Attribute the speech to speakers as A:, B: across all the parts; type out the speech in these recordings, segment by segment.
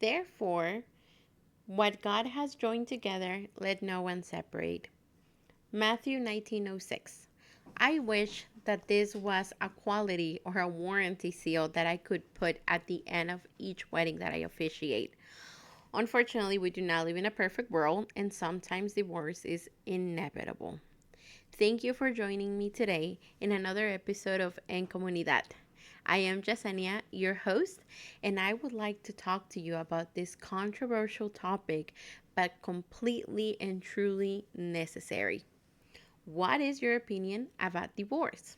A: Therefore, what God has joined together, let no one separate. Matthew 19:06. I wish that this was a quality or a warranty seal that I could put at the end of each wedding that I officiate. Unfortunately, we do not live in a perfect world, and sometimes divorce is inevitable. Thank you for joining me today in another episode of En Comunidad. I am Jasenia, your host, and I would like to talk to you about this controversial topic, but completely and truly necessary. What is your opinion about divorce?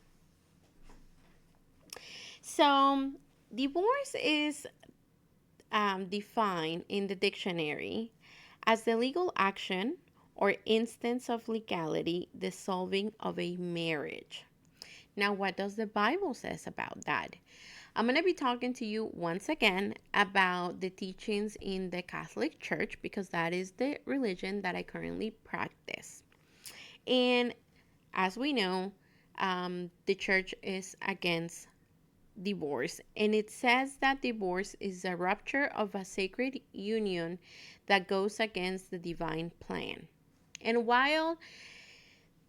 A: So, divorce is defined in the dictionary as the legal action or instance of legality dissolving of a marriage. Now, what does the Bible says about that? I'm going to be talking to you once again about the teachings in the Catholic Church because that is the religion that I currently practice. And as we know, the church is against divorce, and it says that divorce is a rupture of a sacred union that goes against the divine plan. And while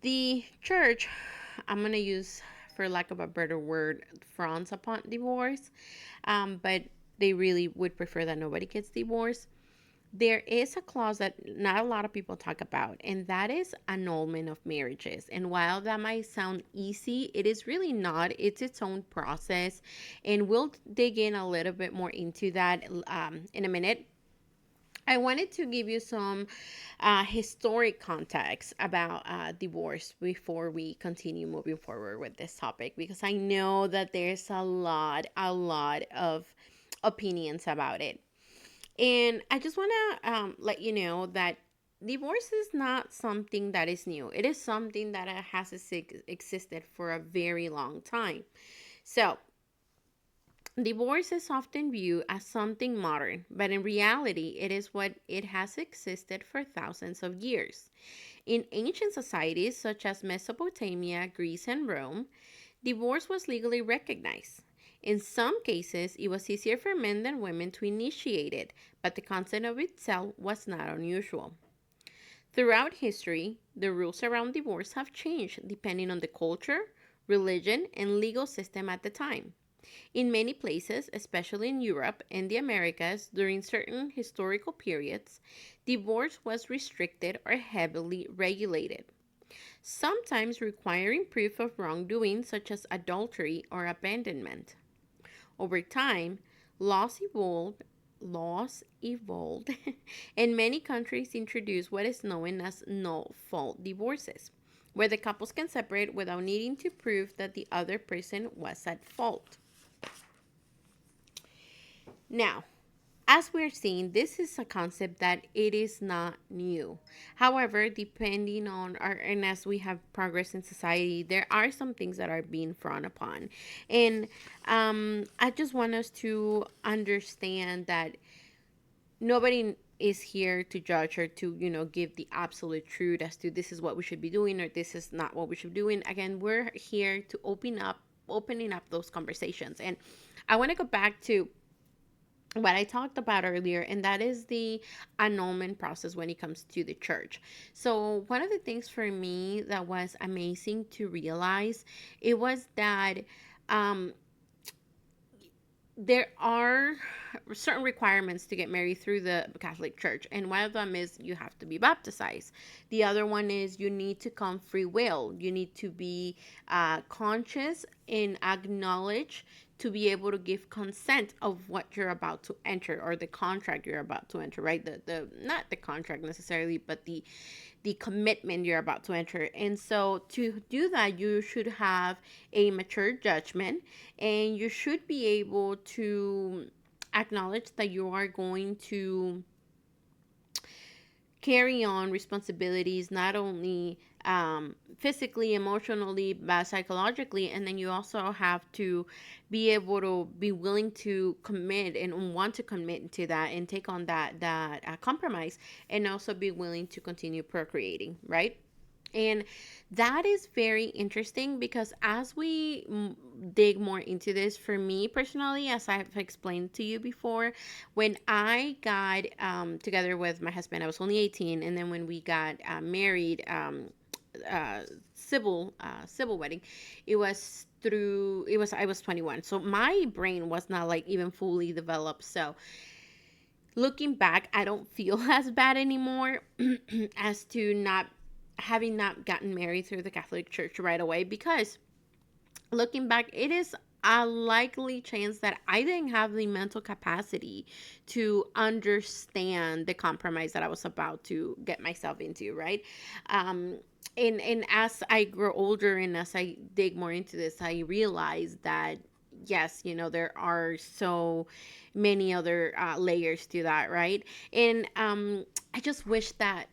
A: the church, I'm going to use, for lack of a better word, frowns upon divorce, but they really would prefer that nobody gets divorced. There is a clause that not a lot of people talk about, and that is annulment of marriages. And while that might sound easy, it is really not. It's its own process, and we'll dig in a little bit more into that in a minute. I wanted to give you some historic context about divorce before we continue moving forward with this topic because I know that there's a lot of opinions about it. And I just want to let you know that divorce is not something that is new. It is something that has existed for a very long time. So, divorce is often viewed as something modern, but in reality, it is what it has existed for thousands of years. In ancient societies such as Mesopotamia, Greece, and Rome, divorce was legally recognized. In some cases, it was easier for men than women to initiate it, but the concept of itself was not unusual. Throughout history, the rules around divorce have changed depending on the culture, religion, and legal system at the time. In many places, especially in Europe and the Americas, during certain historical periods, divorce was restricted or heavily regulated, sometimes requiring proof of wrongdoing such as adultery or abandonment. Over time, laws evolved and many countries introduced what is known as no-fault divorces, where the couples can separate without needing to prove that the other person was at fault. Now, as we're seeing, this is a concept that it is not new. However, depending on our, and as we have progress in society, there are some things that are being frowned upon. And I just want us to understand that nobody is here to judge or to, give the absolute truth as to this is what we should be doing or this is not what we should be doing. Again, we're here to opening up those conversations. And I want to go back to what I talked about earlier, and that is the annulment process when it comes to the church. So one of the things for me that was amazing to realize, it was that um, there are certain requirements to get married through the Catholic Church, and one of them is you have to be baptized. The other one is you need to come free will. You need to be conscious and acknowledge to be able to give consent of what you're about to enter or the contract you're about to enter, right? The not the contract necessarily, but the commitment you're about to enter. And so to do that, you should have a mature judgment and you should be able to acknowledge that you are going to carry on responsibilities not only physically, emotionally, but psychologically. And then you also have to be able to be willing to commit and want to commit to that and take on that compromise, and also be willing to continue procreating, right? And that is very interesting because as we dig more into this, for me personally, as I've explained to you before, when I got together with my husband, I was only 18. And then when we got married, uh, civil wedding, I was 21. So my brain was not like even fully developed. So looking back, I don't feel as bad anymore as to not having not gotten married through the Catholic Church right away, because looking back, it is a likely chance that I didn't have the mental capacity to understand the compromise that I was about to get myself into, right? Um, and as I grow older and as I dig more into this, I realize that yes, there are so many other layers to that, right? And I just wish that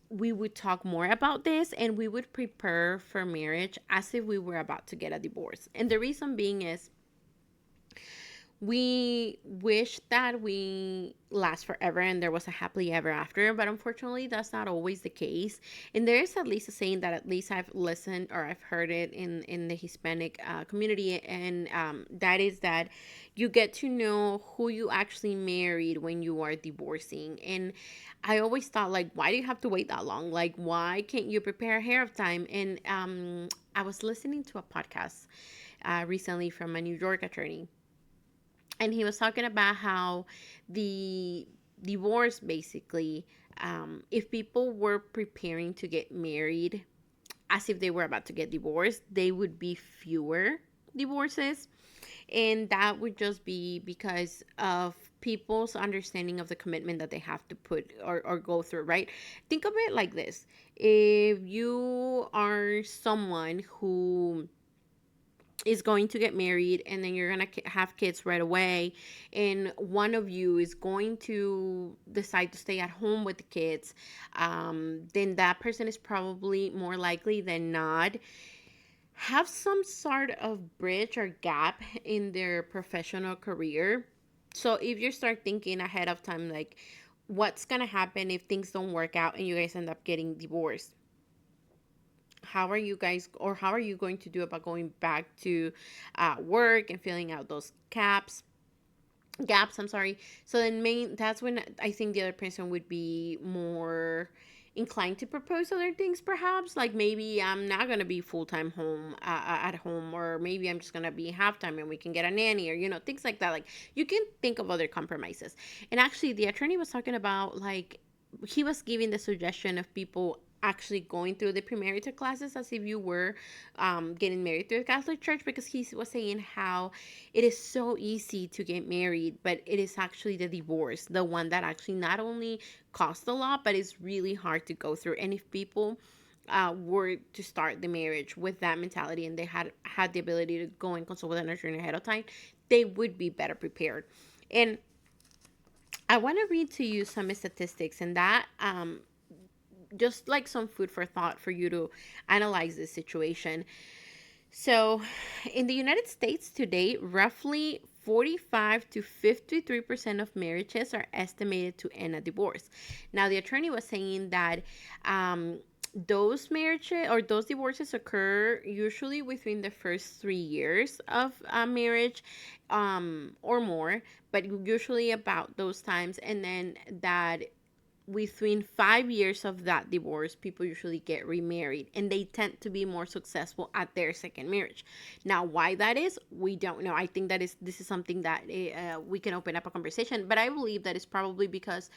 A: we would talk more about this and we would prepare for marriage as if we were about to get a divorce. And the reason being is we wish that we last forever and there was a happily ever after, but unfortunately that's not always the case. And there is at least a saying that at least I've listened or I've heard it in the Hispanic community, and that is that you get to know who you actually married when you are divorcing. And I always thought, like, why do you have to wait that long? Like, why can't you prepare ahead of time? And I was listening to a podcast recently from a New York attorney, and he was talking about how the divorce basically, if people were preparing to get married as if they were about to get divorced, they would be fewer divorces. And that would just be because of people's understanding of the commitment that they have to put or go through, right? Think of it like this: if you are someone who is going to get married and then you're going to have kids right away, and one of you is going to decide to stay at home with the kids, then that person is probably more likely than not have some sort of bridge or gap in their professional career. So if you start thinking ahead of time, like, what's going to happen if things don't work out and you guys end up getting divorced, how are you guys, or how are you going to do about going back to work and filling out those gaps, I'm sorry. So then that's when I think the other person would be more inclined to propose other things, perhaps, like maybe I'm not going to be full-time home at home, or maybe I'm just going to be half-time and we can get a nanny, or things like that. Like, you can think of other compromises. And actually the attorney was talking about, like, he was giving the suggestion of people actually going through the premarital classes as if you were getting married through the Catholic Church, because he was saying how it is so easy to get married, but it is actually the divorce, the one that actually not only costs a lot, but it's really hard to go through. And if people were to start the marriage with that mentality and they had the ability to go and consult with an attorney ahead of time, they would be better prepared. And I want to read to you some statistics, and that just like some food for thought for you to analyze this situation. So, in the United States today, roughly 45 to 53% of marriages are estimated to end a divorce. Now, the attorney was saying that those marriages or those divorces occur usually within the first 3 years of marriage, or more, but usually about those times. And then that within 5 years of that divorce, people usually get remarried and they tend to be more successful at their second marriage. Now, why that is, we don't know. I think that this is something that we can open up a conversation, but I believe that it's probably because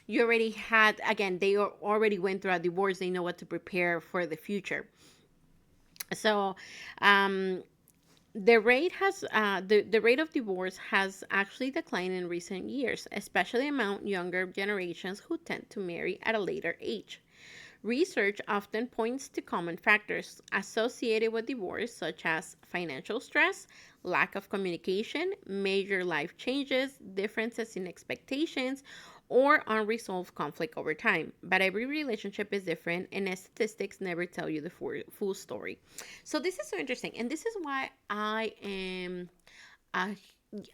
A: you already had, again, they already went through a divorce. They know what to prepare for the future. So, the rate of divorce has actually declined in recent years, especially among younger generations who tend to marry at a later age. Research often points to common factors associated with divorce, such as financial stress, lack of communication, major life changes, differences in expectations, or unresolved conflict over time. But every relationship is different, and statistics never tell you the full story. So, this is so interesting, and this is why I am a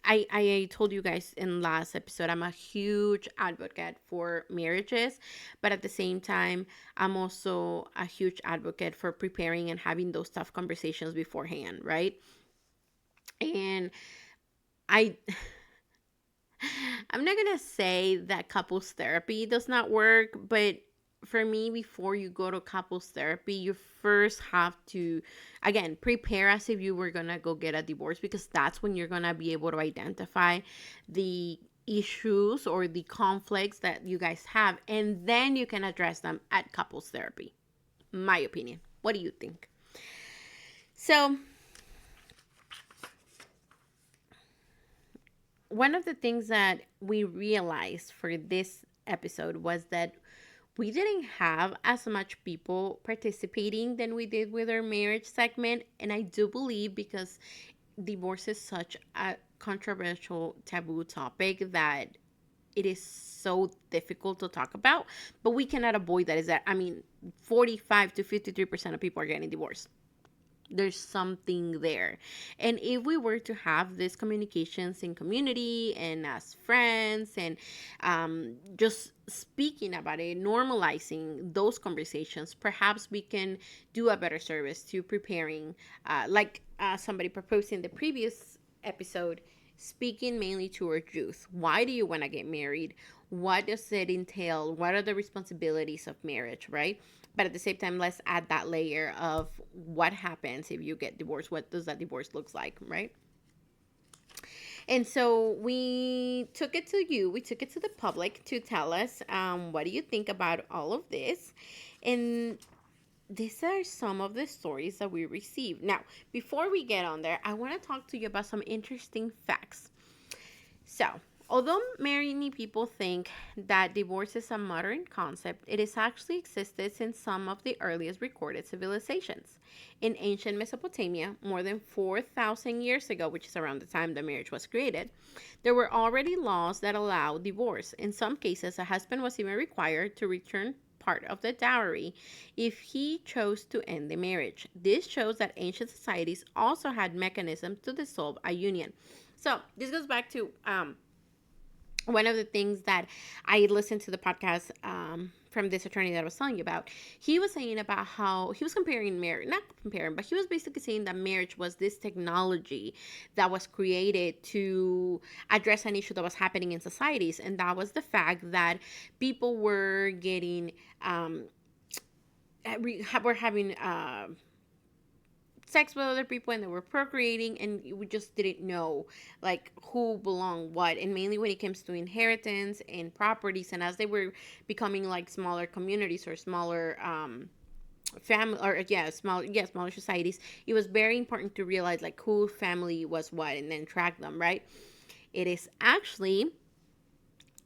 A: I told you guys in last episode, I'm a huge advocate for marriages, but at the same time, I'm also a huge advocate for preparing and having those tough conversations beforehand, right? And I I'm not gonna say that couples therapy does not work, but for me, before you go to couples therapy, you first have to, again, prepare as if you were gonna go get a divorce, because that's when you're gonna be able to identify the issues or the conflicts that you guys have, and then you can address them at couples therapy. My opinion. What do you think? So, one of the things that we realized for this episode was that we didn't have as much people participating than we did with our marriage segment. And I do believe because divorce is such a controversial taboo topic that it is so difficult to talk about, but we cannot avoid that. Is that, I mean, 45 to 53% of people are getting divorced. There's something there. And if we were to have these communications in community and as friends, and just speaking about it, normalizing those conversations, perhaps we can do a better service to preparing, like somebody proposed in the previous episode, speaking mainly to our youth. Why do you want to get married? What does it entail? What are the responsibilities of marriage, right? But at the same time, let's add that layer of what happens if you get divorced. What does that divorce looks like, right? And so we took it to you. We took it to the public to tell us, what do you think about all of this? And these are some of the stories that we received. Now, before we get on there, I want to talk to you about some interesting facts. So, although many people think that divorce is a modern concept, it has actually existed since some of the earliest recorded civilizations. In ancient Mesopotamia, more than 4,000 years ago, which is around the time the marriage was created, there were already laws that allowed divorce. In some cases, a husband was even required to return part of the dowry if he chose to end the marriage. This shows that ancient societies also had mechanisms to dissolve a union. So this goes back to one of the things that I listened to the podcast, from this attorney that I was telling you about. He was saying about how he was comparing marriage, not comparing, but he was basically saying that marriage was this technology that was created to address an issue that was happening in societies. And that was the fact that people were getting, were having, sex with other people, and they were procreating, and we just didn't know like who belonged what. And mainly when it comes to inheritance and properties, and as they were becoming like smaller communities or smaller, family, or smaller societies, it was very important to realize like who family was what, and then track them, right? It is actually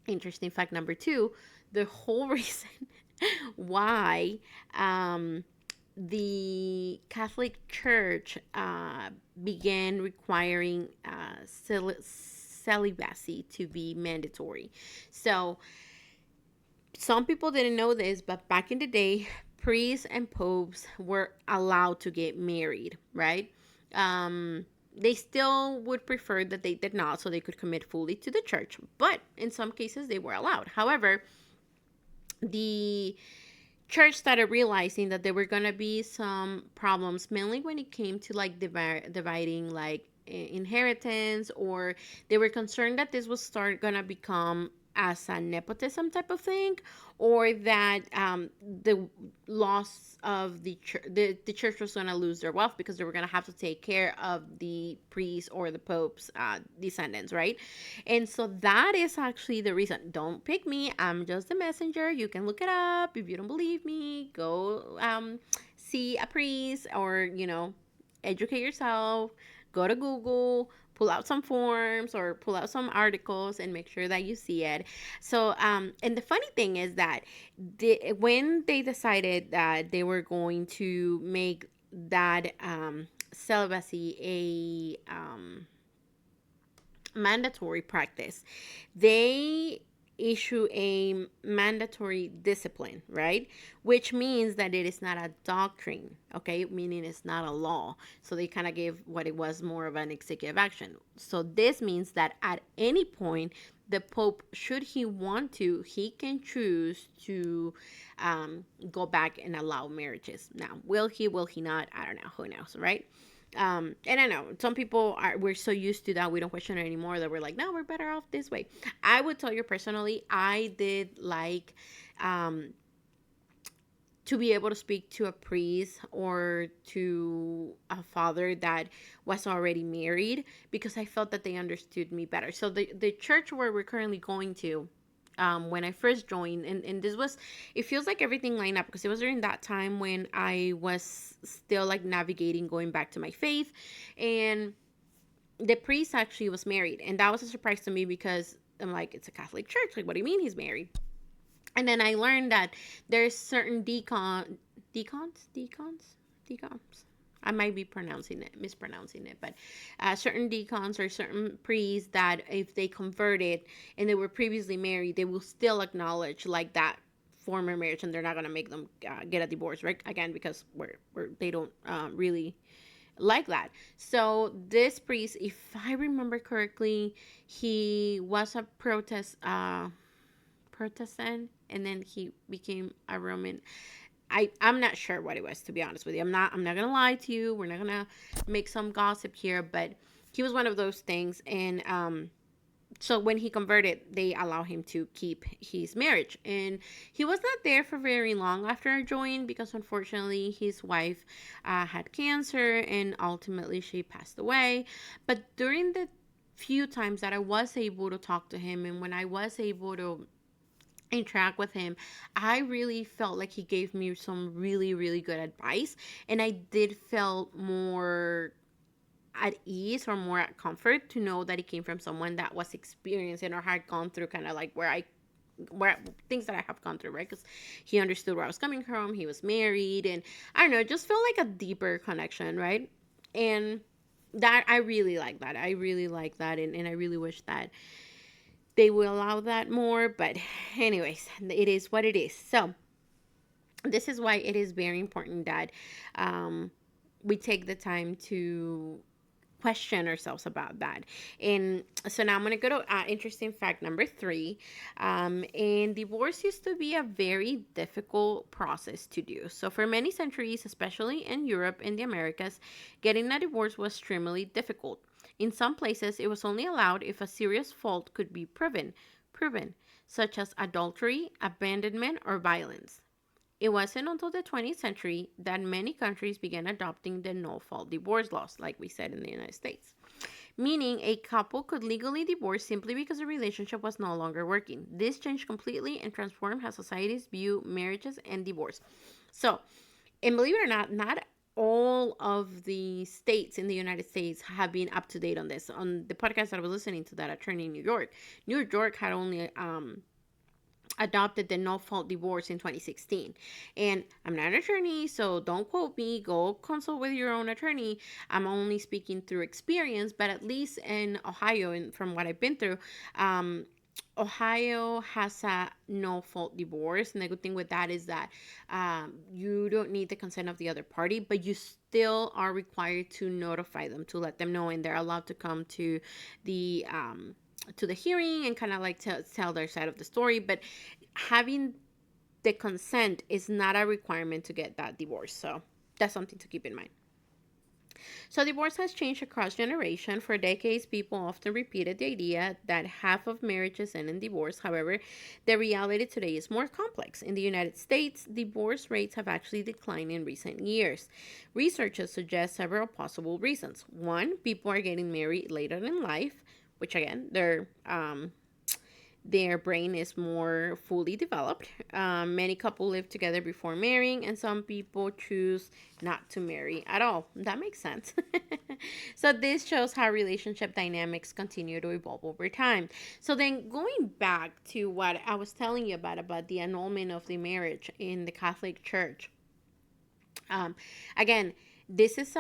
A: interesting fact number two, the whole reason why, the Catholic Church began requiring celibacy to be mandatory. So, some people didn't know this, but back in the day, priests and popes were allowed to get married, right? They still would prefer that they did not, so they could commit fully to the church. But in some cases, they were allowed. However, the church started realizing that there were going to be some problems, mainly when it came to like dividing like inheritance, or they were concerned that this was start going to become as a nepotism type of thing, or that, the loss of the church was going to lose their wealth because they were going to have to take care of the priest or the pope's descendants, right? And so that is actually the reason. Don't pick me, I'm just a messenger. You can look it up. If you don't believe me, go, see a priest, or educate yourself. Go to Google, pull out some forms or pull out some articles, and make sure that you see it. So, and the funny thing is that when they decided that they were going to make that, celibacy a mandatory practice, they issue a mandatory discipline, right? Which means that it is not a doctrine, okay? Meaning it's not a law. So they kind of gave what it was more of an executive action. So this means that at any point, the Pope, should he want to, he can choose to go back and allow marriages. Now, will he not? I don't know. Who knows, right? And I know some people are, we're so used to that we don't question it anymore, that we're like, no, we're better off this way. I would tell you personally, I did like um to be able to speak to a priest or to a father that was already married, because I felt that they understood me better. So the church where we're currently going to, when I first joined, and this was, it feels like everything lined up because it was during that time when I was still like navigating going back to my faith. And the priest actually was married. And that was a surprise to me because I'm like, it's a Catholic church. Like, what do you mean he's married? And then I learned that there's certain decons. I might be mispronouncing it, but certain deacons or certain priests that if they converted and they were previously married, they will still acknowledge like that former marriage, and they're not gonna make them get a divorce, right? Again, because they don't really like that. So this priest, if I remember correctly, he was a Protestant, and then he became a Roman. I'm not sure what it was, to be honest with you. I'm not gonna lie to you. We're not gonna make some gossip here, but he was one of those things. And so when he converted, they allow him to keep his marriage. And he was not there for very long after I joined, because unfortunately his wife had cancer and ultimately she passed away. But during the few times that I was able to talk to him, and when I was able to interact with him, I really felt like he gave me some really, really good advice. And I did feel more at ease or more at comfort to know that it came from someone that was experiencing or had gone through kind of like where things that I have gone through, right? Because he understood where I was coming from. He was married, and I don't know, it just felt like a deeper connection, right? And that I really like that. I really like that, and I really wish that they will allow that more. But anyways, it is what it is. So this is why it is very important that we take the time to question ourselves about that. And so now I'm going to go to interesting fact number 3. And divorce used to be a very difficult process to do. So for many centuries, especially in Europe and the Americas, getting a divorce was extremely difficult. In some places, it was only allowed if a serious fault could be proven, such as adultery, abandonment, or violence. It wasn't until the 20th century that many countries began adopting the no fault divorce laws, like we said in the United States, meaning a couple could legally divorce simply because the relationship was no longer working. This changed completely and transformed how societies view marriages and divorce. So, and believe it or not, not all of the states in the United States have been up to date on this. On the podcast that I was listening to, that attorney in New York had only adopted the no fault divorce in 2016. And I'm not an attorney, so don't quote me. Go consult with your own attorney. I'm only speaking through experience, but at least in Ohio, and from what I've been through, Ohio has a no fault divorce. And the good thing with that is that you don't need the consent of the other party, but you still are required to notify them, to let them know, and they're allowed to come the to the hearing and kind of like tell their side of the story. But having the consent is not a requirement to get that divorce. So that's something to keep in mind. So divorce has changed across generation. For decades, people often repeated the idea that half of marriages end in divorce. However, the reality today is more complex. In the United States, divorce rates have actually declined in recent years. Researchers suggest several possible reasons. One, people are getting married later in life, which again, their brain is more fully developed. Many couples live together before marrying, and some people choose not to marry at all. That makes sense. So this shows how relationship dynamics continue to evolve over time. So then going back to what I was telling you about the annulment of the marriage in the Catholic Church. Again, this is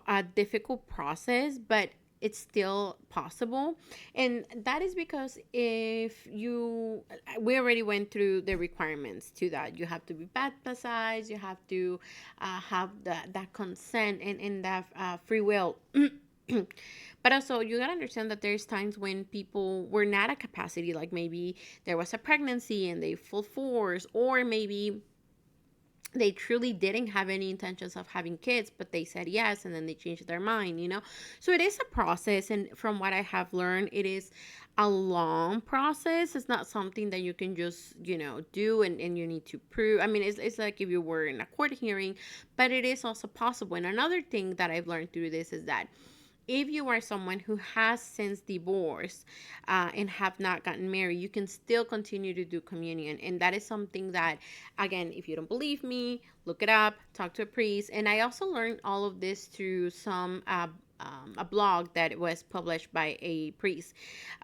A: a difficult process, but it's still possible. And that is because if you, we already went through the requirements to that. You have to be baptized, you have to have that consent and that free will. But also, you gotta understand that there's times when people were not at capacity, like maybe there was a pregnancy and they full force, or maybe they truly didn't have any intentions of having kids, but they said yes and then they changed their mind, you know? So it is a process. And from what I have learned, it is a long process. It's not something that you can just, do and you need to prove. I mean, it's like if you were in a court hearing, but it is also possible. And another thing that I've learned through this is that if you are someone who has since divorced and have not gotten married, you can still continue to do communion. And that is something that, again, if you don't believe me, look it up, talk to a priest. And I also learned all of this through a blog that was published by a priest,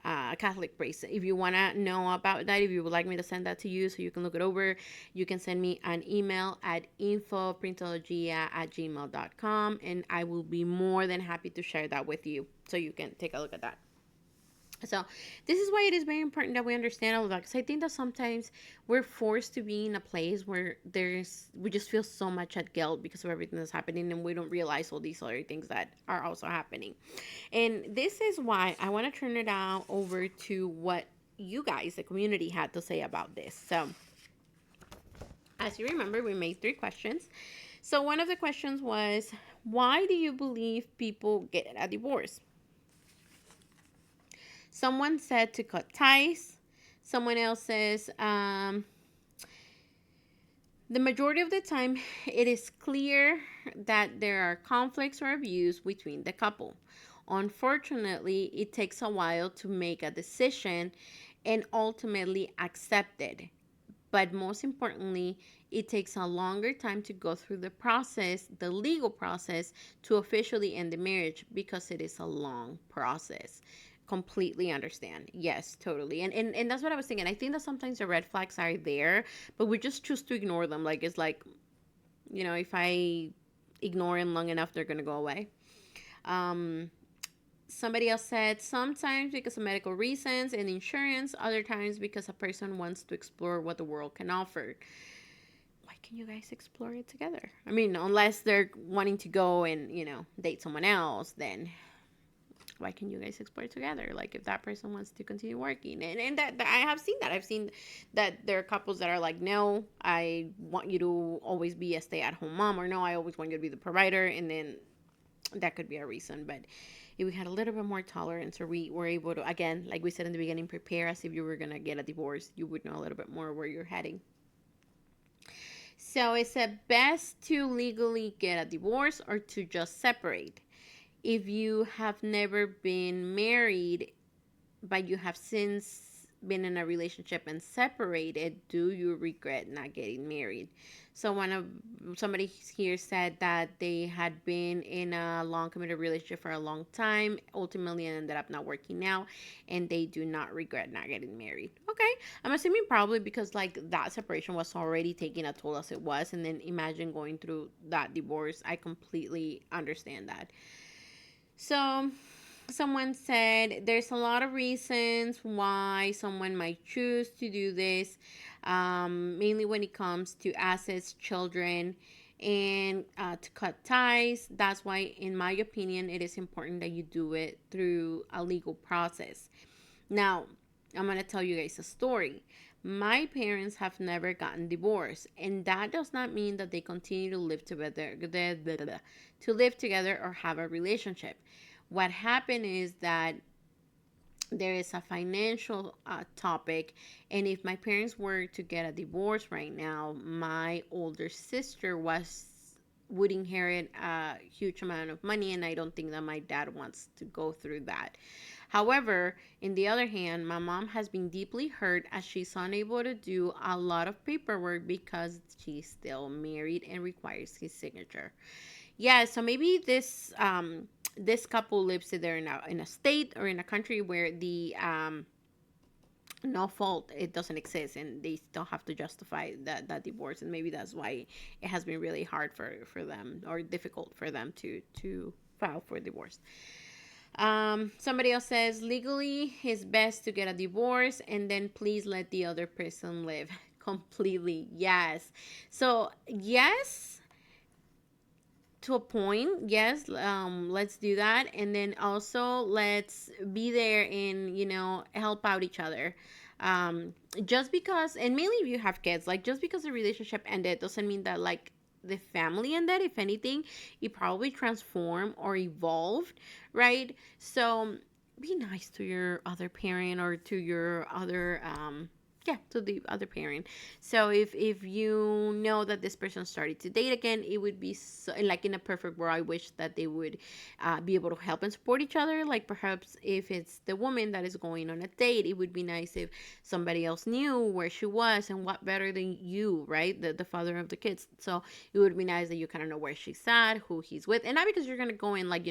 A: a Catholic priest. If you want to know about that, if you would like me to send that to you so you can look it over, you can send me an email at info.printologia@gmail.com, and I will be more than happy to share that with you so you can take a look at that. So this is why it is very important that we understand all of that, because I think that sometimes we're forced to be in a place where we just feel so much at guilt because of everything that's happening, and we don't realize all these other things that are also happening. And this is why I want to turn it out over to what you guys, the community, had to say about this. So as you remember, we made 3 questions. So one of the questions was, why do you believe people get a divorce? Someone said to cut ties. Someone else says, the majority of the time, it is clear that there are conflicts or abuse between the couple. Unfortunately, it takes a while to make a decision and ultimately accept it. But most importantly, it takes a longer time to go through the process, the legal process, to officially end the marriage, because it is a long process. Completely understand. Yes, totally. And that's what I was thinking. I think that sometimes the red flags are there, but we just choose to ignore them. Like, it's like, if I ignore them long enough, they're going to go away. Somebody else said sometimes because of medical reasons and insurance, other times because a person wants to explore what the world can offer. Why can you guys explore it together? I mean, unless they're wanting to go and, date someone else, then why can you guys explore together? Like, if that person wants to continue working. And that I have seen that. I've seen that there are couples that are like, no, I want you to always be a stay-at-home mom, or no, I always want you to be the provider. And then that could be a reason. But if we had a little bit more tolerance, or we were able to, again, like we said in the beginning, prepare as if you were going to get a divorce, you would know a little bit more where you're heading. So is it best to legally get a divorce or to just separate? If you have never been married, but you have since been in a relationship and separated, do you regret not getting married? So somebody here said that they had been in a long committed relationship for a long time, ultimately ended up not working out, and they do not regret not getting married. Okay, I'm assuming probably because like that separation was already taking a toll as it was, and then imagine going through that divorce. I completely understand that. So someone said there's a lot of reasons why someone might choose to do this, mainly when it comes to assets, children, and to cut ties. That's why, in my opinion, it is important that you do it through a legal process. Now, I'm going to tell you guys a story. My parents have never gotten divorced, and that does not mean that they continue to live together, or have a relationship. What happened is that there is a financial topic, and if my parents were to get a divorce right now, my older sister would inherit a huge amount of money, and I don't think that my dad wants to go through that. However, in the other hand, my mom has been deeply hurt as she's unable to do a lot of paperwork because she's still married and requires his signature. Yeah, so maybe this couple lives either in a state or in a country where the no fault, it doesn't exist, and they still have to justify that divorce, and maybe that's why it has been really hard for them, or difficult for them to file for divorce. Somebody else says legally it's best to get a divorce and then please let the other person live. Completely, yes. So yes, to a point, yes. Let's do that, and then also let's be there and help out each other. Just because, and mainly if you have kids, like just because the relationship ended doesn't mean that like the family ended. If anything, it probably transformed or evolved, right? So be nice to your other parent or to your other yeah, to the other parent. So if you know that this person started to date again, it would be so, like in a perfect world, I wish that they would be able to help and support each other. Like perhaps if it's the woman that is going on a date, it would be nice if somebody else knew where she was, and what better than you, right? The father of the kids. So it would be nice that you kind of know where she's at, who he's with, and not because you're gonna go in like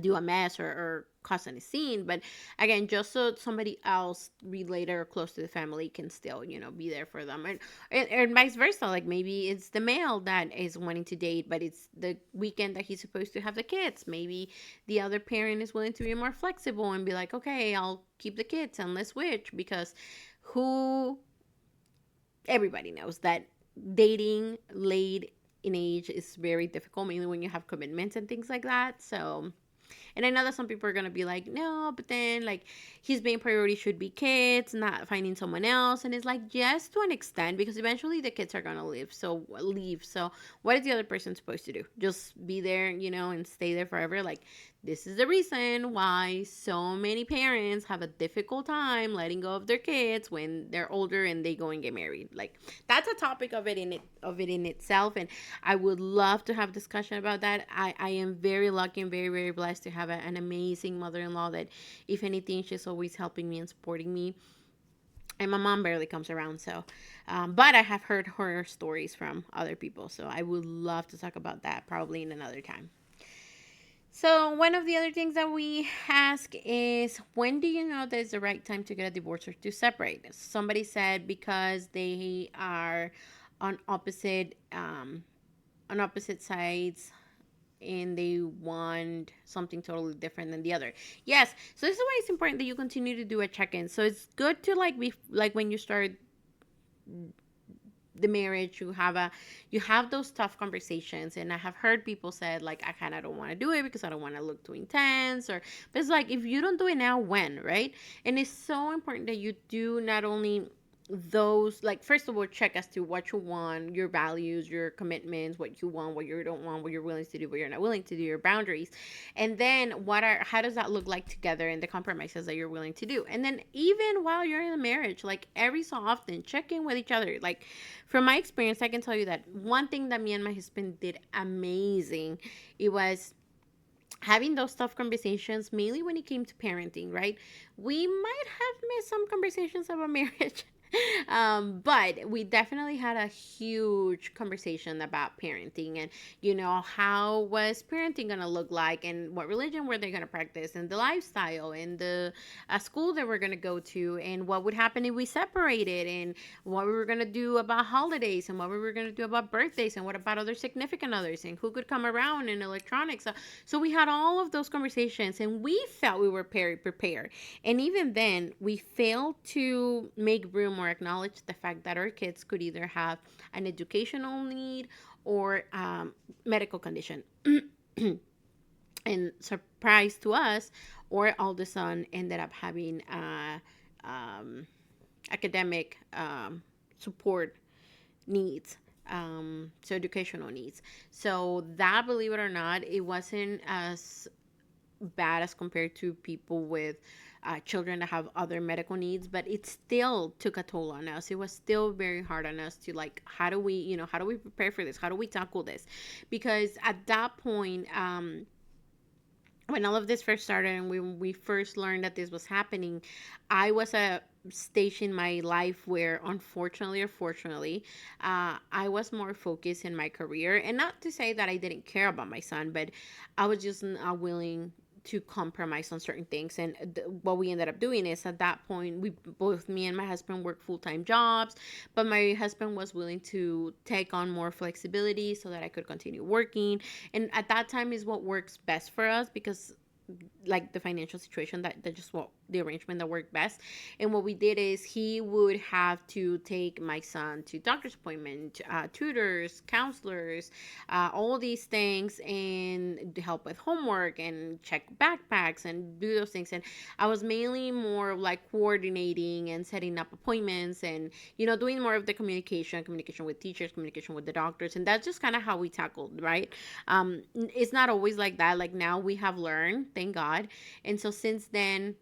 A: do a mess or cause any scene, but again, just so somebody else related or close to the family can still be there for them, and vice versa. Like maybe it's the male that is wanting to date, but it's the weekend that he's supposed to have the kids. Maybe the other parent is willing to be more flexible and be like, okay, I'll keep the kids and let's switch, because who everybody knows that dating late in age is very difficult, mainly when you have commitments and things like that. So, and I know that some people are gonna be like, no, but then like his main priority should be kids, not finding someone else. And it's like, yes, to an extent, because eventually the kids are gonna live. So leave. So what is the other person supposed to do? Just be there, and stay there forever? Like, this is the reason why so many parents have a difficult time letting go of their kids when they're older and they go and get married. Like, that's a topic of it in itself, and I would love to have discussion about that. I am very lucky and very, very blessed to have an amazing mother-in-law that, if anything, she's always helping me and supporting me. And my mom barely comes around, so but I have heard horror stories from other people, so I would love to talk about that probably in another time. So one of the other things that we ask is, when do you know that it's the right time to get a divorce or to separate? Somebody said because they are on opposite on opposite sides and they want something totally different than the other. Yes. So this is why it's important that you continue to do a check-in. So it's good to like be like when you start the marriage, you have those tough conversations, and I have heard people said like, I kind of don't want to do it because I don't want to look too intense, or but it's like, if you don't do it now, when, right? And it's so important that you do not only those, like, first of all, check as to what you want, your values, your commitments, what you want, what you don't want, what you're willing to do, what you're not willing to do, your boundaries. And then how does that look like together, and the compromises that you're willing to do. And then even while you're in a marriage, like every so often, check in with each other. Like, from my experience, I can tell you that one thing that me and my husband did amazing, it was having those tough conversations, mainly when it came to parenting, right? We might have missed some conversations about marriage. But we definitely had a huge conversation about parenting, and how was parenting gonna look like, and what religion were they gonna practice, and the lifestyle, and the school that we're gonna go to, and what would happen if we separated, and what we were gonna do about holidays, and what we were gonna do about birthdays, and what about other significant others, and who could come around, and electronics. So we had all of those conversations, and we felt we were very prepared. And even then, we failed to make room or acknowledge the fact that our kids could either have an educational need or medical condition. And surprise to us, our oldest son ended up having academic support needs, so educational needs. So that, believe it or not, it wasn't as bad as compared to people with children that have other medical needs, but it still took a toll on us. It was still very hard on us to, like, how do we prepare for this, how do we tackle this, because at that point, when all of this first started, and we first learned that this was happening, I was a stage in my life where, unfortunately or fortunately, I was more focused in my career. And not to say that I didn't care about my son, but I was just not willing to compromise on certain things. And what we ended up doing is, at that point, we both, me and my husband, worked full-time jobs, but my husband was willing to take on more flexibility so that I could continue working. And at that time is what works best for us, because like the financial situation, that just what the arrangement that worked best. And what we did is he would have to take my son to doctor's appointment, tutors, counselors, all these things, and help with homework and check backpacks and do those things. And I was mainly more of like coordinating and setting up appointments, and doing more of the communication with teachers, communication with the doctors. And that's just kind of how we tackled, right? It's not always like that. Like, now we have learned, thank God. And so since then,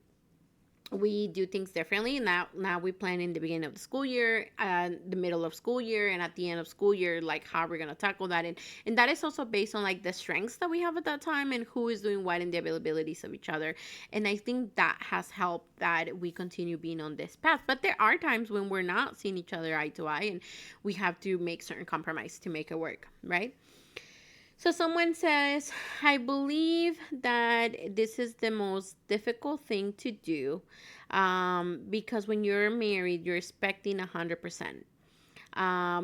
A: we do things differently. Now we plan in the beginning of the school year, the middle of school year, and at the end of school year, like how we're gonna tackle that. And that is also based on like the strengths that we have at that time and who is doing what and the availabilities of each other. And I think that has helped that we continue being on this path. But there are times when we're not seeing each other eye to eye, and we have to make certain compromise to make it work, right? So someone says, I believe that this is the most difficult thing to do, because when you're married, you're expecting 100%.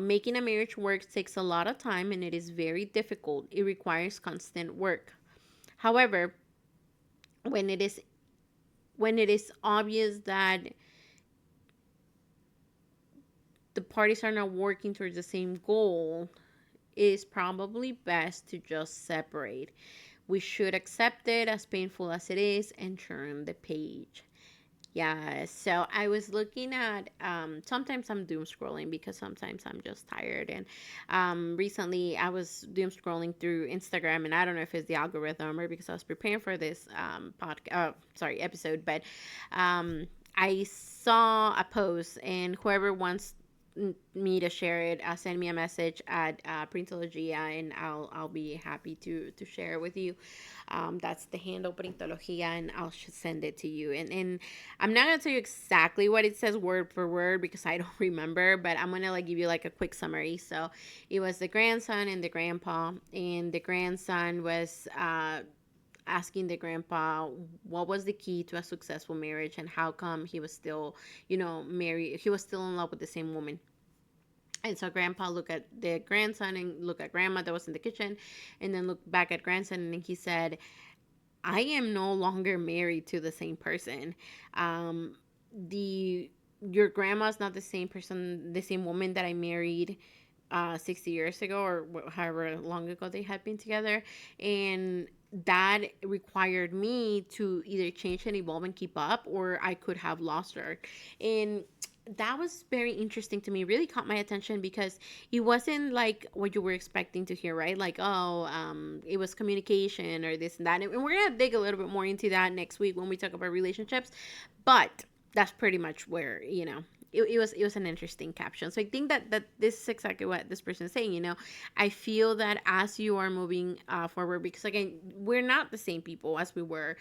A: Making a marriage work takes a lot of time, and it is very difficult. It requires constant work. However, when it is obvious that the parties are not working towards the same goal, it is probably best to just separate. We should accept it, as painful as it is, and turn the page. Yeah, so I was looking at, sometimes I'm doom scrolling because sometimes I'm just tired. And recently I was doom scrolling through Instagram, and I don't know if it's the algorithm or because I was preparing for this episode, but I saw a post, and whoever wants me to share it, send me a message at Printologia, and I'll be happy to share it with you. That's the handle, Printologia, and I'll send it to you. And I'm not gonna tell you exactly what it says word for word because I don't remember, but I'm gonna like give you like a quick summary. So it was the grandson and the grandpa, and the grandson was asking the grandpa what was the key to a successful marriage and how come he was still, married. He was still in love with the same woman. And so grandpa looked at the grandson and looked at grandma that was in the kitchen, and then looked back at grandson, and he said, I am no longer married to the same person. The Your grandma's not the same person, the same woman that I married 60 years ago, or however long ago they had been together. And that required me to either change and evolve and keep up, or I could have lost her. And that was very interesting to me, really caught my attention, because it wasn't like what you were expecting to hear, right? Like, oh, it was communication or this and that. And we're going to dig a little bit more into that next week when we talk about relationships. But that's pretty much where, it was an interesting caption. So I think that this is exactly what this person is saying. I feel that as you are moving forward, because again, we're not the same people as we were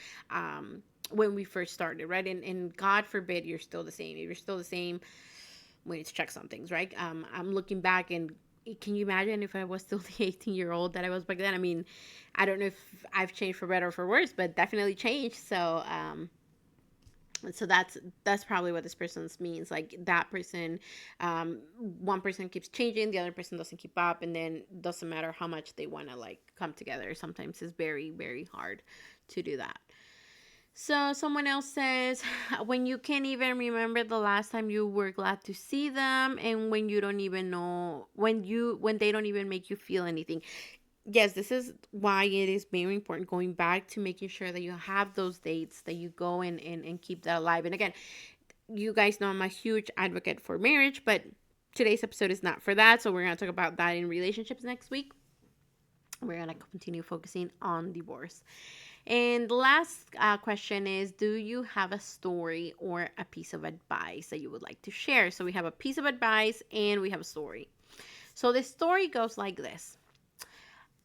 A: when we first started, right? And God forbid you're still the same. If you're still the same, we need to check some things, right? I'm looking back, and can you imagine if I was still the 18-year-old that I was back then? I mean, I don't know if I've changed for better or for worse, but definitely changed. So that's probably what this person's means. Like, that person, one person keeps changing, the other person doesn't keep up, and then doesn't matter how much they want to like come together. Sometimes it's very, very hard to do that. So someone else says, when you can't even remember the last time you were glad to see them, and when you don't even know, when they don't even make you feel anything. Yes, this is why it is very important, going back to making sure that you have those dates, that you go and keep that alive. And again, you guys know I'm a huge advocate for marriage, but today's episode is not for that. So we're going to talk about that in relationships next week. We're going to continue focusing on divorce. And the last question is, do you have a story or a piece of advice that you would like to share? So we have a piece of advice and we have a story. So the story goes like this.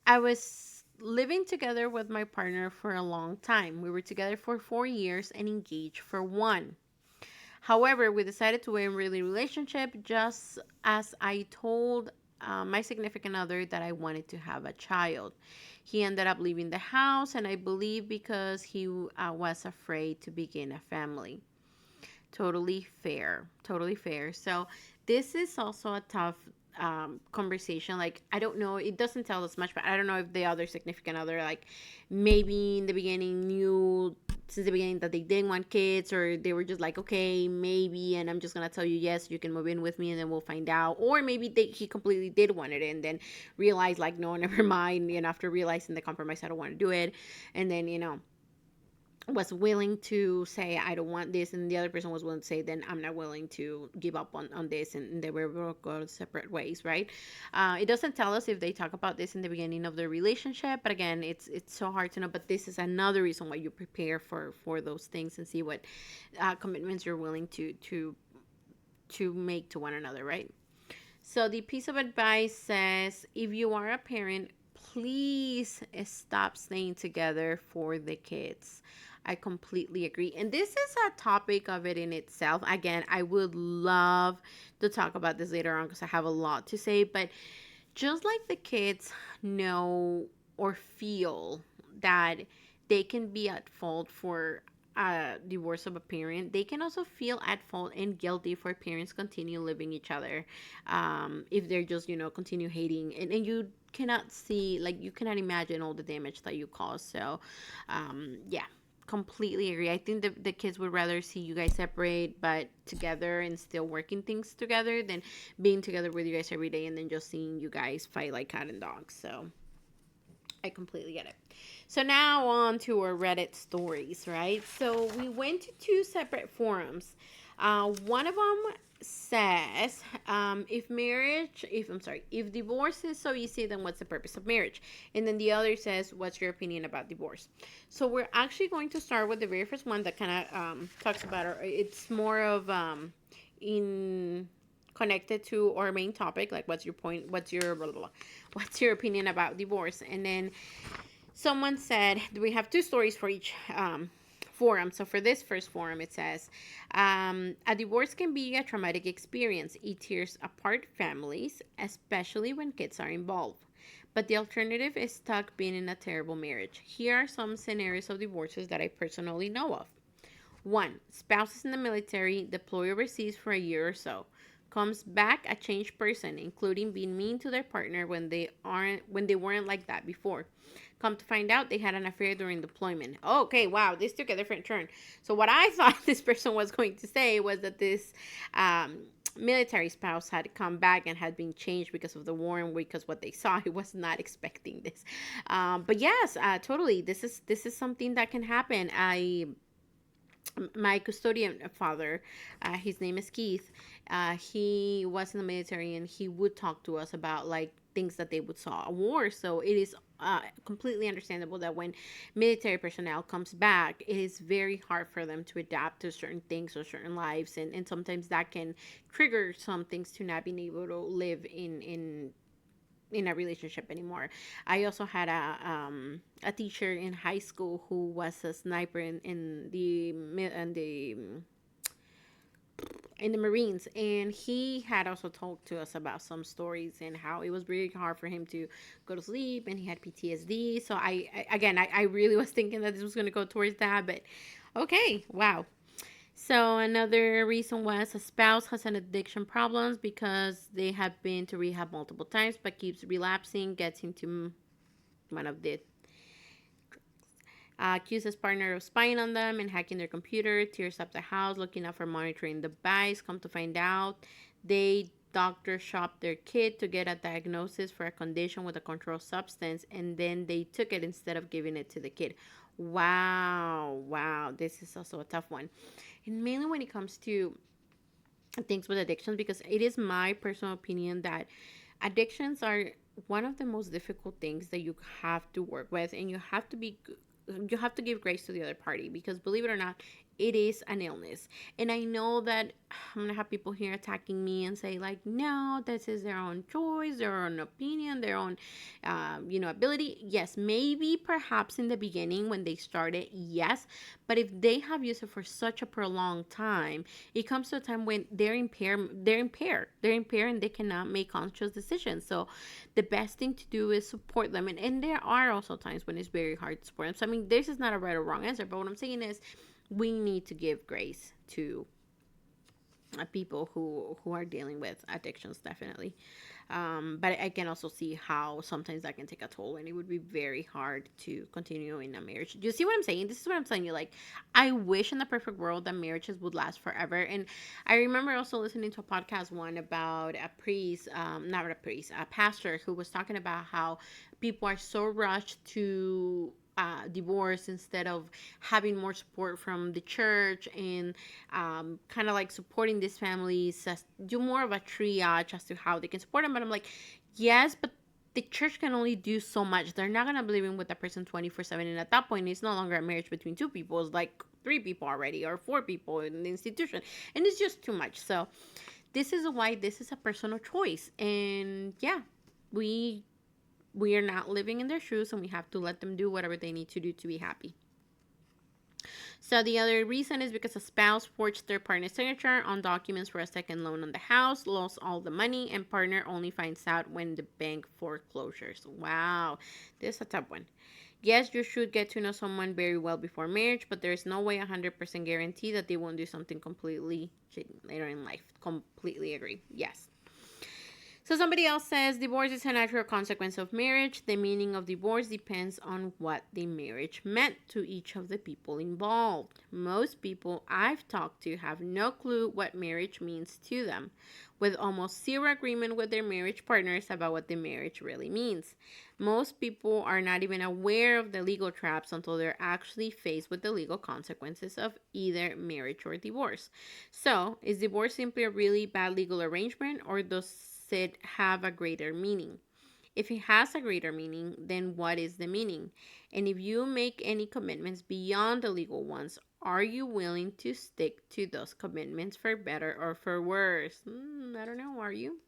A: I was living together with my partner for a long time. We were together for 4 years and engaged for 1. However, we decided to end really relationship just as I told my significant other that I wanted to have a child. He ended up leaving the house, and I believe because he was afraid to begin a family. Totally fair. Totally fair. So this is also a tough conversation. Like, I don't know, it doesn't tell us much, but I don't know if the other significant other, like, maybe in the beginning knew since the beginning that they didn't want kids, or they were just like, okay, maybe, and I'm just gonna tell you yes, you can move in with me, and then we'll find out. Or maybe he completely did want it, and then realized like, no, never mind, and after realizing the compromise, I don't want to do it, and then was willing to say I don't want this, and the other person was willing to say then I'm not willing to give up on this, and they were go separate ways, right? It doesn't tell us if they talk about this in the beginning of the relationship, but again, it's so hard to know. But this is another reason why you prepare for those things and see what commitments you're willing to make to one another, right? So the piece of advice says, if you are a parent, please stop staying together for the kids. I completely agree. And this is a topic of it in itself. Again, I would love to talk about this later on because I have a lot to say. But just like the kids know or feel that they can be at fault for a divorce of a parent, they can also feel at fault and guilty for parents continue living each other, if they're just continue hating, and you cannot see, like, you cannot imagine all the damage that you cause. So yeah, completely agree. I think the kids would rather see you guys separate but together and still working things together than being together with you guys every day and then just seeing you guys fight like cat and dog. So I completely get it. So now on to our Reddit stories, right? So we went to two separate forums. One of them says, if divorce is so easy, then what's the purpose of marriage? And then the other says, what's your opinion about divorce? So we're actually going to start with the very first one that kind of talks about it. It's more of in connected to our main topic, like what's your point, what's your blah, blah, blah, what's your opinion about divorce. And then someone said, we have two stories for each forum. So for this first forum, it says, a divorce can be a traumatic experience. It tears apart families, especially when kids are involved. But the alternative is stuck being in a terrible marriage. Here are some scenarios of divorces that I personally know of. 1. Spouse is in the military, deploy overseas for a year or so. Comes back a changed person, including being mean to their partner when they weren't like that before. Come to find out, they had an affair during deployment. Okay, wow, this took a different turn. So what I thought this person was going to say was that this military spouse had come back and had been changed because of the war and because what they saw. He was not expecting this. But yes, totally. This is something that can happen. My custodian father, his name is Keith. He was in the military, and he would talk to us about like things that they would saw a war. So it is completely understandable that when military personnel comes back, it is very hard for them to adapt to certain things or certain lives, and sometimes that can trigger some things to not being able to live in a relationship anymore. I also had a teacher in high school who was a sniper in the Marines, and he had also talked to us about some stories and how it was really hard for him to go to sleep, and he had PTSD. So I really was thinking that this was going to go towards that, but okay, wow. So another reason was a spouse has an addiction problems because they have been to rehab multiple times but keeps relapsing, gets into one of the accuses partner of spying on them and hacking their computer, tears up the house, looking out for monitoring device. Come to find out, they doctor shopped their kid to get a diagnosis for a condition with a controlled substance, and then they took it instead of giving it to the kid. Wow, this is also a tough one. And mainly when it comes to things with addictions, because it is my personal opinion that addictions are one of the most difficult things that you have to work with, and you have to give grace to the other party, because believe it or not, it is an illness. And I know that I'm gonna have people here attacking me and say like, no, this is their own choice, their own opinion, their own ability. Yes, maybe perhaps in the beginning when they started, yes, but if they have used it for such a prolonged time, it comes to a time when they're impaired and they cannot make conscious decisions. So the best thing to do is support them, and there are also times when it's very hard to support them. So I mean, this is not a right or wrong answer, but what I'm saying is we need to give grace to people who are dealing with addictions, definitely. But I can also see how sometimes that can take a toll, and it would be very hard to continue in a marriage. Do you see what I'm saying? This is what I'm telling you. Like, I wish in the perfect world that marriages would last forever. And I remember also listening to a podcast one about a priest, not a priest, a pastor who was talking about how people are so rushed to divorce instead of having more support from the church, and kind of like supporting these families, do more of a triage as to how they can support them. But I'm like, yes, but the church can only do so much. They're not going to be living with the person 24/7. And at that point, it's no longer a marriage between two people. It's like three people already, or four people in the institution. And it's just too much. So this is why this is a personal choice. And yeah, we we are not living in their shoes, and we have to let them do whatever they need to do to be happy. So the other reason is because a spouse forged their partner's signature on documents for a second loan on the house, lost all the money, and partner only finds out when the bank foreclosures. Wow, this is a tough one. Yes, you should get to know someone very well before marriage, but there is no way 100% guarantee that they won't do something completely shitty later in life. Completely agree. Yes. So somebody else says divorce is a natural consequence of marriage. The meaning of divorce depends on what the marriage meant to each of the people involved. Most people I've talked to have no clue what marriage means to them, with almost zero agreement with their marriage partners about what the marriage really means. Most people are not even aware of the legal traps until they're actually faced with the legal consequences of either marriage or divorce. So, is divorce simply a really bad legal arrangement, or does it have a greater meaning? If it has a greater meaning, then what is the meaning? And if you make any commitments beyond the legal ones, are you willing to stick to those commitments for better or for worse? I don't know. Are you?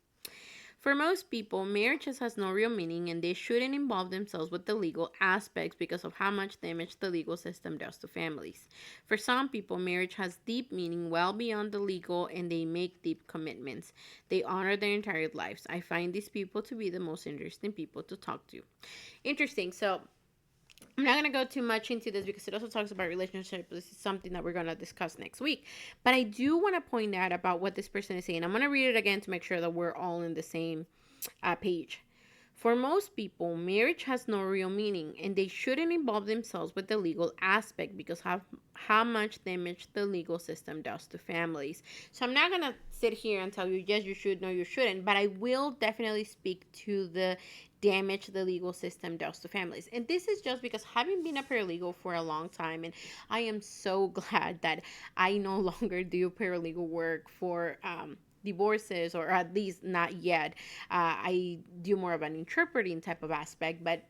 A: For most people, marriages has no real meaning, and they shouldn't involve themselves with the legal aspects because of how much damage the legal system does to families. For some people, marriage has deep meaning well beyond the legal, and they make deep commitments. They honor their entire lives. I find these people to be the most interesting people to talk to. Interesting. So, I'm not going to go too much into this because it also talks about relationships. This is something that we're going to discuss next week. But I do want to point out about what this person is saying. I'm going to read it again to make sure that we're all in the same page. For most people, marriage has no real meaning, and they shouldn't involve themselves with the legal aspect because of how much damage the legal system does to families. So I'm not going to sit here and tell you, yes, you should, no, you shouldn't, but I will definitely speak to the damage the legal system does to families. And this is just because having been a paralegal for a long time, and I am so glad that I no longer do paralegal work for divorces, or at least not yet. I do more of an interpreting type of aspect, but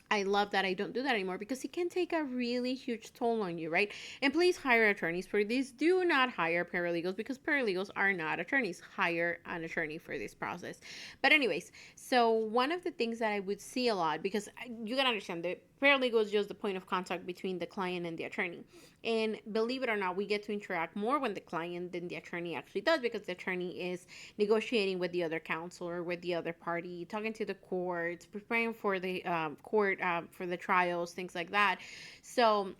A: I love that I don't do that anymore because it can take a really huge toll on you, right? And please hire attorneys for this. Do not hire paralegals because paralegals are not attorneys. Hire an attorney for this process. But anyways, so one of the things that I would see a lot, because you gotta understand that paralegal is just the point of contact between the client and the attorney. And believe it or not, we get to interact more with the client than the attorney actually does, because the attorney is negotiating with the other counselor, with the other party, talking to the courts, preparing for the court, for the trials, things like that. So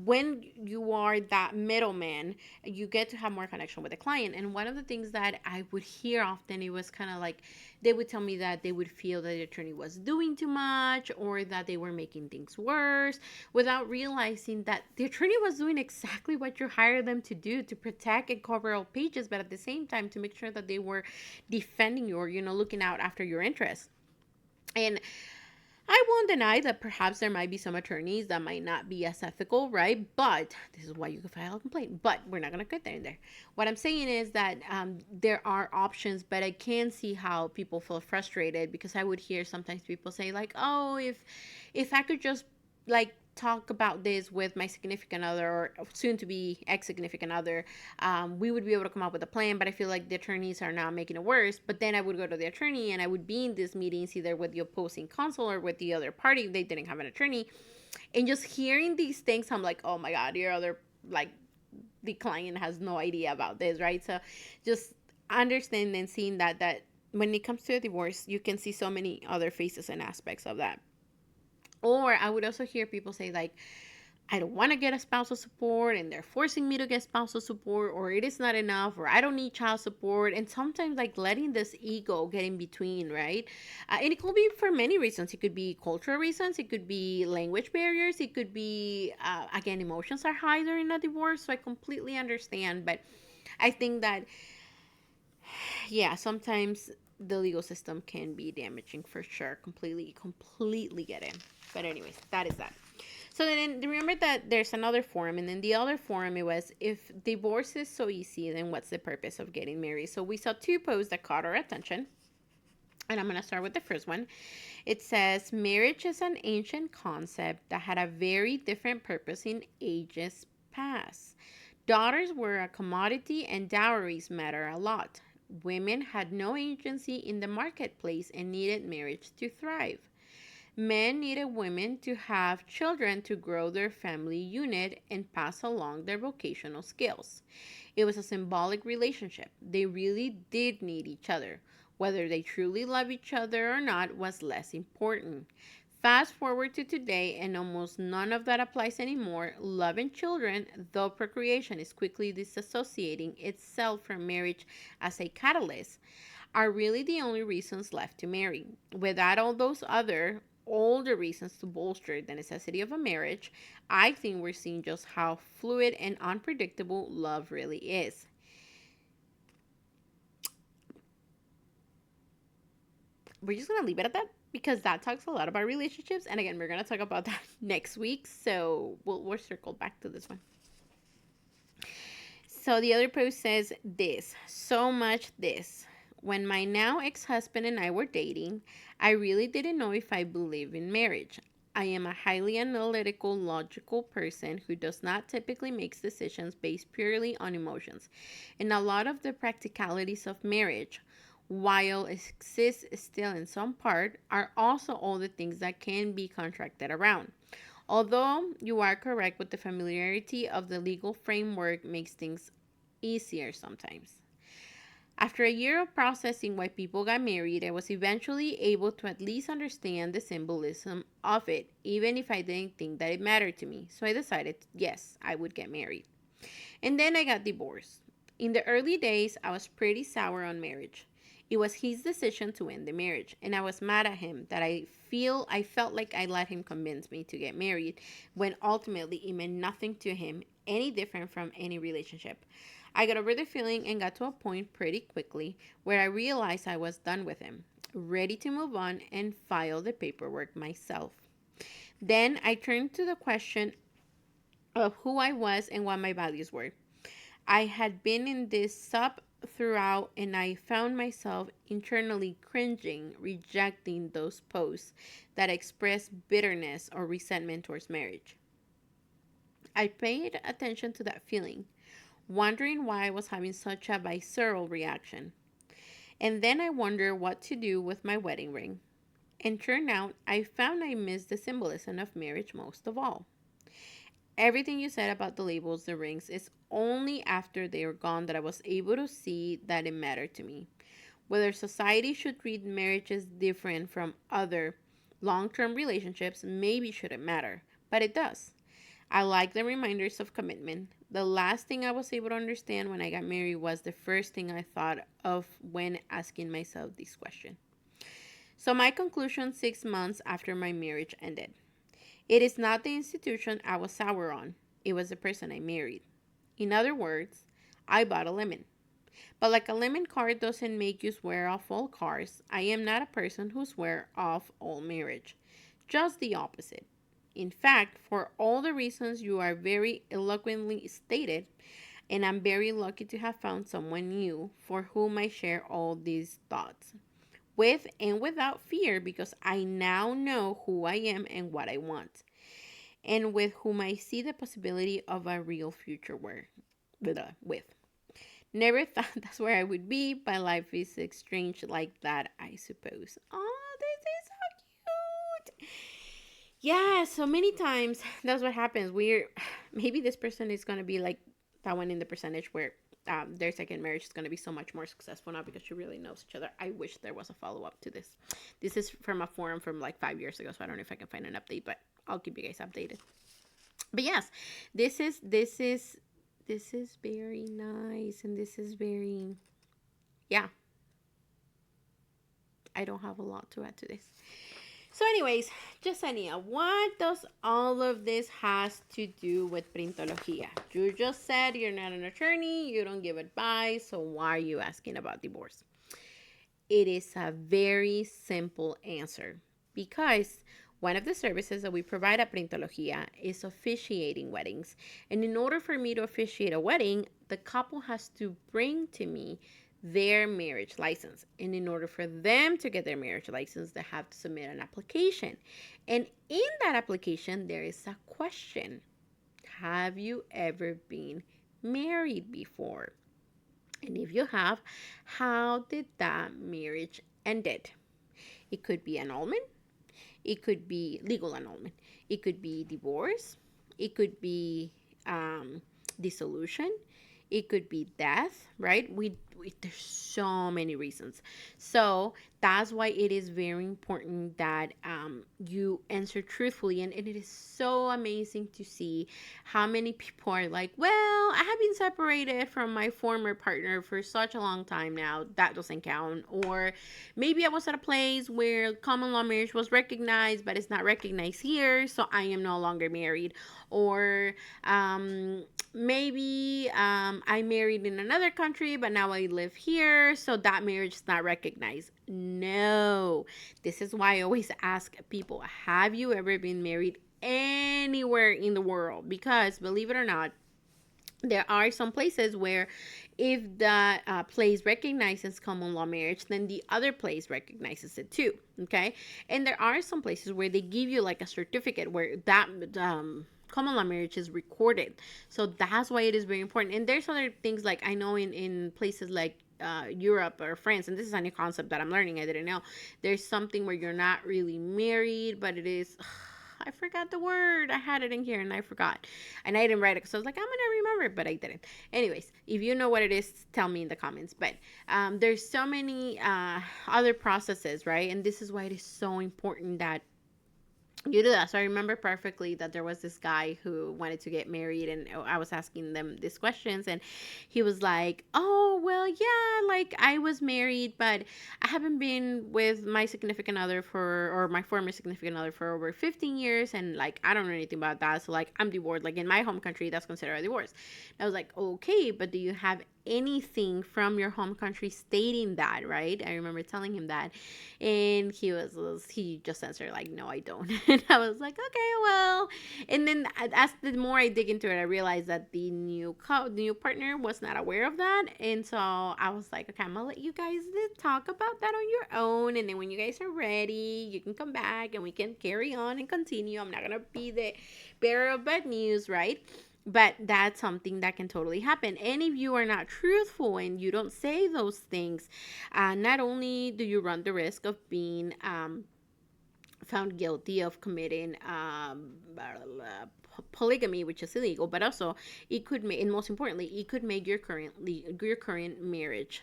A: when you are that middleman, you get to have more connection with the client. And one of the things that I would hear often, it was kind of like they would tell me that they would feel that the attorney was doing too much, or that they were making things worse, without realizing that the attorney was doing exactly what you hired them to do, to protect and cover all pages, but at the same time to make sure that they were defending you, or looking out after your interests. And I won't deny that perhaps there might be some attorneys that might not be as ethical, right? But this is why you can file a complaint. But we're not going to get there in there. What I'm saying is that there are options, but I can see how people feel frustrated, because I would hear sometimes people say like, "Oh, if I could just like talk about this with my significant other, or soon to be ex significant other, we would be able to come up with a plan." But I feel like the attorneys are now making it worse. But then I would go to the attorney, and I would be in these meetings either with the opposing counsel or with the other party. They didn't have an attorney. And just hearing these things, I'm like, oh my God, your other, like, the client has no idea about this, right? So just understanding and seeing that when it comes to a divorce, you can see so many other faces and aspects of that. Or I would also hear people say like, I don't want to get a spousal support and they're forcing me to get spousal support, or it is not enough, or I don't need child support. And sometimes, like, letting this ego get in between, right? And it could be for many reasons. It could be cultural reasons, it could be language barriers, it could be, again, emotions are high during a divorce. So I completely understand. But I think that, yeah, sometimes the legal system can be damaging for sure. Completely get it. But, anyways, that is that. So then remember that there's another forum, and then the other forum it was, if divorce is so easy, then what's the purpose of getting married? So we saw two posts that caught our attention, and I'm going to start with the first one. It says, marriage is an ancient concept that had a very different purpose in ages past. Daughters were a commodity and dowries matter a lot. Women had no agency in the marketplace and needed marriage to thrive. Men needed women to have children to grow their family unit and pass along their vocational skills. It was a symbolic relationship. They really did need each other. Whether they truly love each other or not was less important. Fast forward to today, and almost none of that applies anymore. Love and children, though procreation is quickly disassociating itself from marriage as a catalyst, are really the only reasons left to marry. Without all the reasons to bolster the necessity of a marriage, I think we're seeing just how fluid and unpredictable love really is. We're just going to leave it at that because that talks a lot about relationships. And again, we're going to talk about that next week. So we'll circle back to this one. So the other post says this, so much this. When my now ex-husband and I were dating, I really didn't know if I believe in marriage. I am a highly analytical, logical person who does not typically make decisions based purely on emotions. And a lot of the practicalities of marriage, while exist still in some part, are also all the things that can be contracted around. Although you are correct with the familiarity of the legal framework makes things easier sometimes. After a year of processing why people got married, I was eventually able to at least understand the symbolism of it, even if I didn't think that it mattered to me. So I decided, yes, I would get married. And then I got divorced. In the early days, I was pretty sour on marriage. It was his decision to end the marriage, and I was mad at him that I felt like I let him convince me to get married when ultimately it meant nothing to him, any different from any relationship. I got over the feeling and got to a point pretty quickly where I realized I was done with him, ready to move on and file the paperwork myself. Then I turned to the question of who I was and what my values were. I had been in this sub throughout, and I found myself internally cringing, rejecting those posts that express bitterness or resentment towards marriage. I paid attention to that feeling, wondering why I was having such a visceral reaction. And then I wondered what to do with my wedding ring. And turned out I found I missed the symbolism of marriage most of all. Everything you said about the labels, the rings, is only after they are gone that I was able to see that it mattered to me. Whether society should treat marriages different from other long term relationships maybe shouldn't matter, but it does. I like the reminders of commitment. The last thing I was able to understand when I got married was the first thing I thought of when asking myself this question. So, my conclusion 6 months after my marriage ended: it is not the institution I was sour on, it was the person I married. In other words, I bought a lemon. But like a lemon card doesn't make you swear off all cards, I am not a person who swear off all marriage. Just the opposite. In fact, for all the reasons you are very eloquently stated, and I'm very lucky to have found someone new for whom I share all these thoughts, with and without fear, because I now know who I am and what I want, and with whom I see the possibility of a real future with. Never thought that's where I would be, but life is strange like that, I suppose. Oh, this is so cute. Yeah, so many times that's what happens. Maybe this person is gonna be like that one in the percentage where their second marriage is gonna be so much more successful now because she really knows each other. I wish there was a follow up to this. This is from a forum from like 5 years ago, so I don't know if I can find an update, but I'll keep you guys updated. But yes, this is very nice, and this is very, yeah, I don't have a lot to add to this. So, anyways, Jasenia, what does all of this has to do with Printologia? You just said you're not an attorney, you don't give advice, so why are you asking about divorce? It is a very simple answer because one of the services that we provide at Printologia is officiating weddings. And in order for me to officiate a wedding, the couple has to bring to me their marriage license. And in order for them to get their marriage license, they have to submit an application. And in that application, there is a question. Have you ever been married before? And if you have, how did that marriage ended? It could be annulment, it could be legal annulment, it could be divorce, it could be dissolution, it could be death, right? There's so many reasons. So that's why it is very important that you answer truthfully. And it is so amazing to see how many people are like, well, I have been separated from my former partner for such a long time now. That doesn't count. Or maybe I was at a place where common law marriage was recognized, but it's not recognized here. So I am no longer married. Or maybe I married in another country, but now I live here, so that marriage is not recognized. No, this is why I always ask people, have you ever been married anywhere in the world? Because believe it or not, there are some places where if the place recognizes common law marriage, then the other place recognizes it too. Okay. And there are some places where they give you like a certificate where that common law marriage is recorded. So that's why it is very important. And there's other things like I know in places like Europe or France, and this is a new concept that I'm learning. I didn't know. There's something where you're not really married, but it is. I forgot the word. I had it in here and I forgot. And I didn't write it because I was like, I'm going to remember it, but I didn't. Anyways, if you know what it is, tell me in the comments. But there's so many other processes, right? And this is why it is so important that you do that. So I remember perfectly that there was this guy who wanted to get married, and I was asking them these questions, and he was like, oh, well, yeah, like I was married, but I haven't been with my significant other or my former significant other for over 15 years, and like I don't know anything about that, so like I'm divorced. Like in my home country, that's considered a divorce. And I was like, okay, but do you have anything from your home country stating that, right? I remember telling him that, and he just answered like, no, I don't. And I was like, okay, well. And then as the more I dig into it, I realized that the new partner was not aware of that. And so I was like, okay, I'm gonna let you guys talk about that on your own, and then when you guys are ready, you can come back and we can carry on and continue. I'm not gonna be the bearer of bad news, right? But that's something that can totally happen. And if you are not truthful and you don't say those things, not only do you run the risk of being found guilty of committing polygamy, which is illegal, but also it could make, and most importantly, it could make your current marriage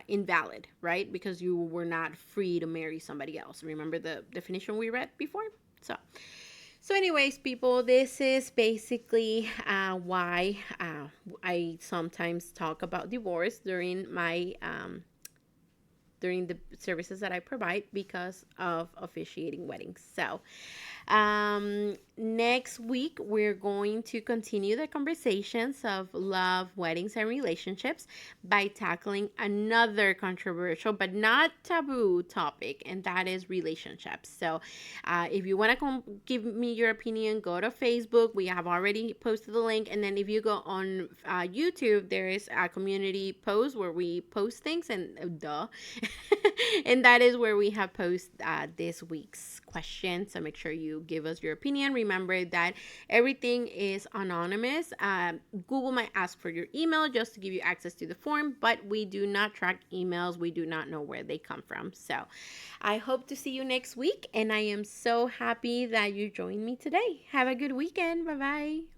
A: invalid, right? Because you were not free to marry somebody else. Remember the definition we read before? So anyways, people, this is basically why I sometimes talk about divorce during the services that I provide because of officiating weddings. So next week, we're going to continue the conversations of love, weddings, and relationships by tackling another controversial but not taboo topic, and that is relationships. So if you want to give me your opinion, go to Facebook. We have already posted the link. And then if you go on YouTube, there is a community post where we post things, and and that is where we have posted this week's question. So make sure you give us your opinion. Remember that everything is anonymous. Google might ask for your email just to give you access to the form, but we do not track emails. We do not know where they come from. So I hope to see you next week, and I am so happy that you joined me today. Have a good weekend. Bye bye.